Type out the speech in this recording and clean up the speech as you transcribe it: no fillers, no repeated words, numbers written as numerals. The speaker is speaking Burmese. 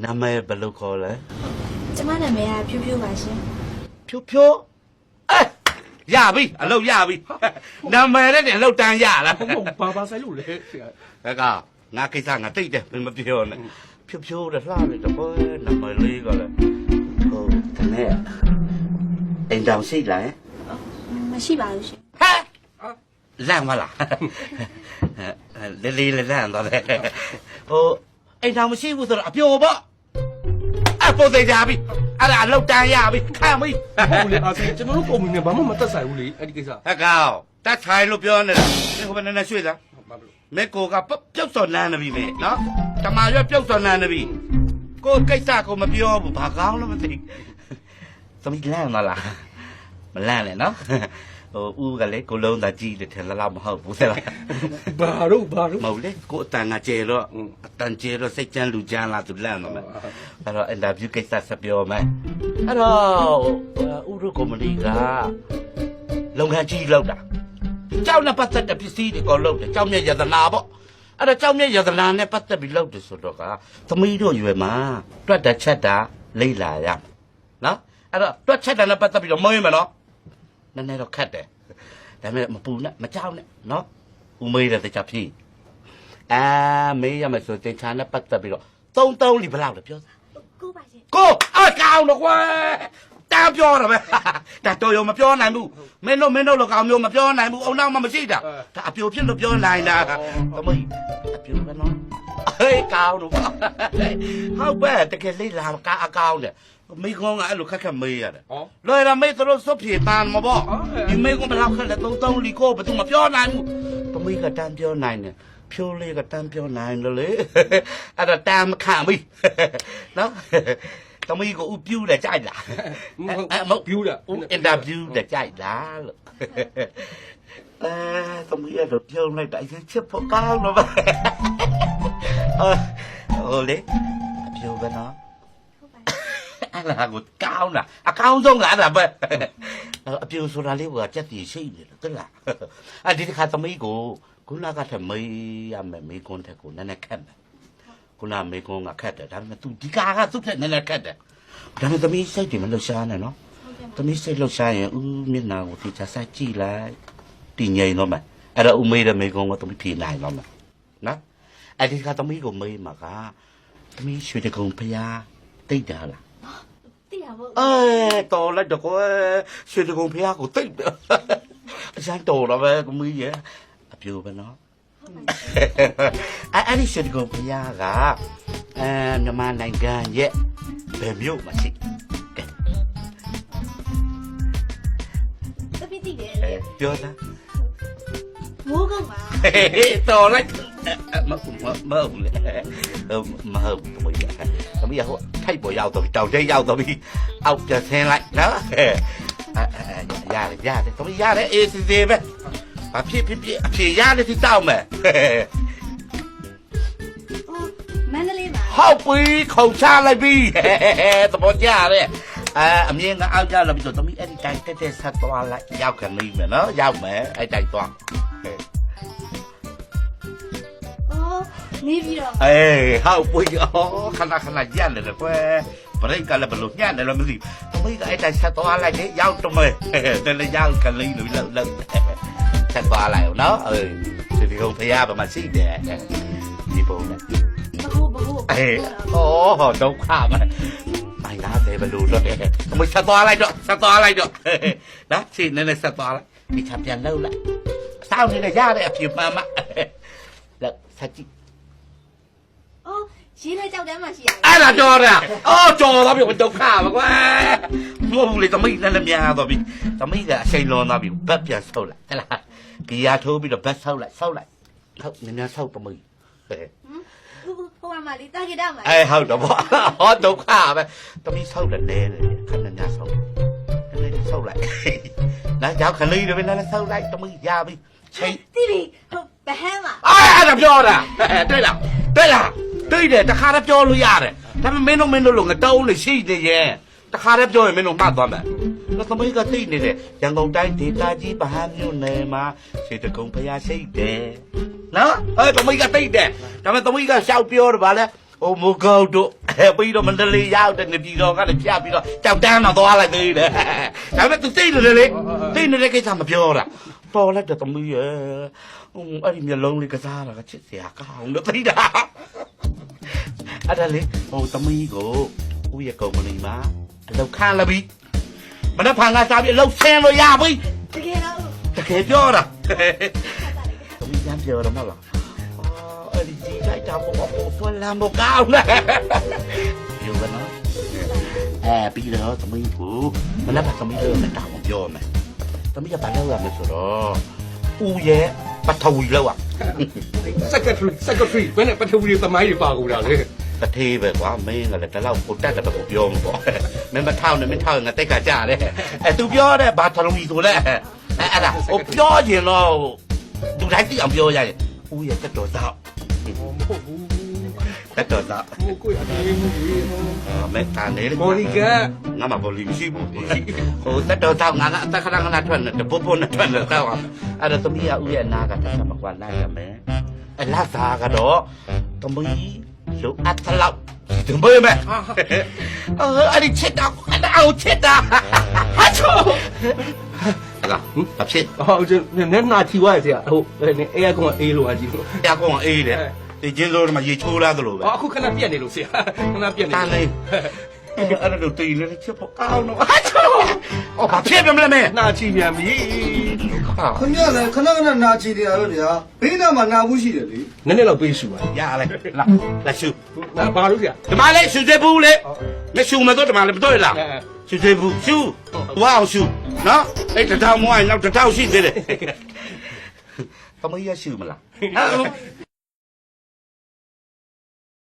နာမည်ဘယ်လိုခေါ်လဲ ကျမနာမည်ကဖြူဖြူပါရှင် ဖြိုးဖြိုးရပြီအလုပ်ရပြီနာမည်နဲ့အလုပ်တန်းရလား ဘာဆိုင်လို့လဲဆရာ ဒါကငါကိစ္စငါတိတ်တယ်မပြောနဲ့ဖြိုးဖြိုးတဲ့လှတယ်တော့နာမည်လေးကလည်းဟုတ်တနေ့အိမ်တောင်ရှိလား မရှိပါဘူးရှင် ဟဲ့လန့်မလားလေးလန့်တော့တယ်ဟိုအိမ်တောင်မရှိဘူးဆိုတော့အပြိုပေါ့အပေါ်သေးကြပြီအဲ့ဒါအလုပ်တန်းရပြီခံပြီ ဟုတ်လေအားစိကျွန်တော်တို့ကုမ္ပဏီနဲ့ဘာမှမသက်ဆိုင်ဘူးလေအဲ့ဒီကိစ္စ ဟဲ့ကောင်တတ်ထိုင်လို့ပြောနေတာဒီဟိုဘယ်နဲ့ရွှေ့သား ဘာလို့ မဲကိုကပြုတ်စော်နန်းနေပြီမေနော်တမာရွက်ပြုတ်စော်နန်းနေပြီကိုကိစ္စကိုမပြောဘူးဘာကောင်းလို့မသိသမီးလန့်မလားမလန့်နဲ့နော်ဟိုဦးကလေကိုလုံးသားကြည့်တယ်ထင်လားမဟုတ်ဘူးဆက်လား ဘာလို့ မဟုတ်လေကိုအတန်ငါကျဲတော့အတန်ကျဲတော့စိတ်ကြမ်းလူကြမ်းလာသူလန့်တော့မယ်အဲ့တော့အင်တာဗျူးကိစ္စဆက်ပြောမယ်အဲ့တော့ဥရုကုမ္ပဏီကလုပ်ငန်းကြီးလုပ်တာကြောက်နဲ့ပတ်သက်တဲ့ပစ္စည်းတွေကိုလုပ်တယ်ကြောက်မြတ်ယတနာပေါ့အဲ့တော့ကြောက်မြတ်ယတနာနဲ့ပတ်သက်ပြီးလုပ်တယ်ဆိုတော့ကသမီးတို့ရွယ်မှာတွက်တာချက်တာလိမ့်လာရနော်အဲ့တော့တွက်ချက်တာနဲ့ပတ်သက်ပြီးတော့မွေးမယ်နော်နည်းနည်းတော့ခက်တယ်ဒါပေမဲ့မပူနဲ့မကြောက်နဲ့နော်ဦးမေးတဲ့တခြားဖြစ်မေးရမယ်ဆိုတင်ချာနဲ့ပတ်သက်ပြီးတော့သုံးလီဘယ်လောက်လဲပြော ကိုပါရှင် ကိုအကောင်တော့ကွာတန်းပြောတော့ပဲဒါတော်ရုံမပြောနိုင်ဘူးမင်းတို့လောကောင်မျိုးမပြောနိုင်ဘူးအုံနောက်မှမရှိတာဒါအပြိုဖြစ်လို့ပြောနိုင်တာသမီးအပြိုပဲနော်ဟေးကောင်တော့ဟုတ်ပဲတကယ်လေးလာကအကောင်တဲ့မိကောင်းကအဲ့လိုခက်ခက်မေးရတယ်လွယ်တာမေးသူတို့စွပ်ဖြေတန်မပေါ့ဒီမေးကောဘယ်လောက်ခက်လဲသုံးလီကိုဘယ်သူမပြောနိုင်ဘူးသမီးကတန်းပြောနိုင်တယ်ဖြိုးလေးကတန်းပြောနိုင်တယ်လေအဲ့ဒါတန်းမခံဘူးနော်သမီးကိုဥပြူးတယ်ကြိုက်လား မဟုတ်ပြူးတာ အင်တာဗျူးတယ်ကြိုက်လားလို့သမီးကတော့ပြုံးလိုက်တာအရင်ချစ်ဖို့ကောင်းတော့ပဲဟိုလေအပြိုပဲနော် ဟုတ်ပါ အဲ့ဒါကိုကောင်းတာအကောင်းဆုံးကအဲ့ဒါပဲအပြိုဆိုတာလေးကစက်တီရှိနေတယ်ဟုတ်လားအဲ့ဒီတစ်ခါသမီးကိုခုနကထမေးရမယ်မေးခွန်းတဲ့ကိုနည်းနည်းခက်မယ်ခုနမေးခွန်းကခက်တယ်ဒါပေမဲ့ तू ဒီကာကသူ့ထက်နည်းနည်းခက်တယ်ဒါပေမဲ့သမီးစိတ်တွေမလှရှားနဲ့နော်သမီးစိတ်လှရှားရင်ဦးမျက်နှာကိုတိကျစိုက်ကြည့်လိုက်တည်ငြိမ်တော့မယ်အဲ့တော့ဦးမေးတဲ့မေးခွန်းကိုသမီးဖြေနိုင်တော့မယ်နော်အဲ့ဒီကသမီးကိုမေးမှာကသမီးရွှေတကုံဖျားတိတ်တာလား သိရပါဘူး တော်လိုက်တော့ကွယ်ရွှေတကုံဖျားကိုတိတ်တယ်အစမ်းတော်တော့ပဲသမီးရဲ့အပြိုပဲနော်အဲ့ဒီရွှေတကုံဖျားကမြန်မာနိုင်ငံရဲ့ဘယ်မြို့မှာရှိကဲ တပိတိတယ် ပြောတာ မိုးကုတ်ပါ တော်လိုက်မဟုတ်လေမဟုတ်ဘူးသမီးဟိုထိုက်ပေါ်ရောက်တော့တောင်ကျရောက်တော့ပြီးအောက်ပြဆင်းလိုက်နော်ရတယ်သမီးရတယ်အေးစီစီပဲဘာဖြစ်အဖြေရတယ်ဒီတောက်မယ် အော်မန္တလေးပါ ဟုတ်ပြီခုံချလိုက်ပြီသဘောကျတယ်အမြင်ကအောက်ကျလာပြီဆိုသမီးအဲ့ဒီတိုင်းတက်ဆက်သွားလိုက်ရောက်ခဏီးမယ်နော်ရောက်မယ်အဲ့တိုင်းသွား အော်နေပြီးတော့ ဟုတ်ပြီခဏရက်တယ်ကွယ်ဘရိတ်ကလည်းဘလို့ညံ့တယ်လို့မသိသမီးကအဲ့တိုင်းဆက်သွားလိုက်လေရောက်တော့မယ်တယ်လေရောက်ခဏီးလို့လောက်ဆက်သွားလိုက်နော်ဒီကုန်းဖျားပါမရှိတယ်ဒီပုံနဲ့ ဘကူ ဒုက္ခပဲမိုင်းသားတယ်ဘလို့တော့တယ်သမီးဆက်သွားလိုက်တော့နော်ရှင်းနေဆက်သွားလိုက်ဒီချပြန်လောက်လိုက်စောင်းနေရတဲ့အဖြစ်မှန်မလောက်ဆက်ကြည့် အော်ရေးလဲကြောက်တန်းမှရှိရ အဲ့ဒါကြော်တာကြော်သွားပြီဒုက္ခပဲကွာမဟုတ်ဘူးလေသမီးလည်းများသွားပြီသမီးကအချိန်လွန်သွားပြီဘက်ပြန်ဆုပ်လိုက်ဟဲ့လားဂီယာထိုးပြီးတော့ဘက်ဆုပ်လိုက်ဟုတ်နည်းနည်းဆုပ်သမီး ဟိုမှာလီတာဂီတာမှာ ဟုတ်တော့ဗောဒုက္ခပဲသမီးဆုပ်တယ်နဲတယ်ခဏညာဆုပ်တယ်ဆုပ်လိုက်နောက်ကြောက်ခလေးတွေပဲလည်းဆုပ်လိုက်သမီးရပြီချိန် တိတိဟိုဘဟမ်းမှာ အဲ့ဒါပြောတာတွေ့လားတွေ့တယ်တခါတည်းပြောလို့ရတယ်ဒါပေမဲ့မင်းတို့လိုငတုံးလို့ရှိနေရဲ့တခါတည်းပြောရင်မင်းတို့မှတ်သွားမယ်တော့သမီးကသိနေတယ်ရန်ကုန်တိုင်းဒေသကြီးဗဟန်းမြို့နယ်မှာရွှေတကုံဖျားရှိတယ်နော်သမီးကသိတယ်ဒါပေမဲ့သမီးကရှောက်ပြောတယ်ဗာလဲ ဟိုမိုးကောက်တို့ပြီးတော့မန္တလေးရောက်တဲ့နေပြည်တော်ကလည်းပြပြီးတော့ကြောက်တန်းတော့သွားလိုက်သေးတယ်ဒါပေမဲ့ तू သိနေတယ်လေသိနေတဲ့ကိစ္စမပြောတာတော်လိုက်တဲ့သမီးရဲ့အဲ့ဒီမျက်လုံးလေးကစားတာကချစ်စရာကောင်းလို့သိတာအဲ့ဒါလေဟိုသမီးကိုဦးရဲ့ကုမ္ပဏီမှာအလုပ်ခံလာပြီမနေ့ဖန်ကစားပြီးအလုပ်ဆင်းလို့ရပြီ တကယ်တော့ တကယ်ပြောတာသမီးကပြောတော့မလားအဲ့ဒီကြီးလိုက်တာပေါ့ဆွဲလမ်းမကောင်းလားပြောကနော်ပြီးတော့သမီးကိုမနေ့ကသမီးလည်းမတောင်းပြောမယ်သမီးကဘာလုပ်ရမလဲဆိုတော့ဦးရဲ့ပထဝီလောက်อ่ะ secretary ဘယ်နဲ့ပထဝီသမိုင်းတွေပါကုန်တာလေ တထေးပဲကွာမင်းကလည်းတလောက်ကိုတက်တော့ပြောမှာပေါ့မင်းမထောက်နဲ့မင်းထောက်ငါတိတ်ခါကြတယ်သူပြောတဲ့ဘာထလုံးကြီးဆိုလဲအဲ့ဒါဟိုပြောရင်တော့သူတိုင်းသိအောင်ပြောရရင်ဦးရဲ့တက်တော်တော့ မဟုတ်ဘူး တက်တော်တော့ ဟိုကိုရနေမှုကြီး မင်းတန်နေလေ ဘော်ဒီက ငါမဘော်လီမရှိဘူးဟိုတက်တော်တော့ငါကအသက်ခဏခဏထွက်နေတပုတ်ပုတ်နဲ့ထွက်နေတော့အဲ့ဒါသမီးကဦးရဲ့နာကတက်ဆက်မကွာလိုက်ရမယ်အဲ့လာသားကတော့သမီးလိုအပ်သလောက်ဒီမေးမယ်အဲ့ဒီချစ်တော့အဲ့ဒါအောင်ချစ်တာဟာချိုဟာဘာဖြစ် ဟိုကျနေနာချီဝါစီဟိုအေးကောင်အေးလို့အကြီးလို့ ရကောင်အေးတယ်ဒီကျင်းစိုးမှာရေချိုးလာသလိုပဲ အခုခဏပြက်နေလို့ဆရာခဏပြက်နေ တန်လေးအဲ့ဒါတို့တီးနေချစ်ဖို့ကောင်းတော့ဟာချိုဘာဖြစ်ပြမလဲမဲ နာချီပြန်ပြီ ခင်ဗျာလည်းခဏခဏနာချီနေတာပဲဗျာဘေးနားမှာနာဘူးရှိတယ်လေ နည်းနည်းတော့ပေးရှူပါ ရလဲလာရှူ ဘာလို့ဆရာ ဒီမှာလေရှူသေးဘူးလေမရှူမတော့ဒီမှာလေမတော့လားရှူသေးဘူးရှူဝါအောင်ရှူနော်အဲ့တထောင်မွိုင်းနောက်တထောင်ရှိသေးတယ်သမီးရရှူမလား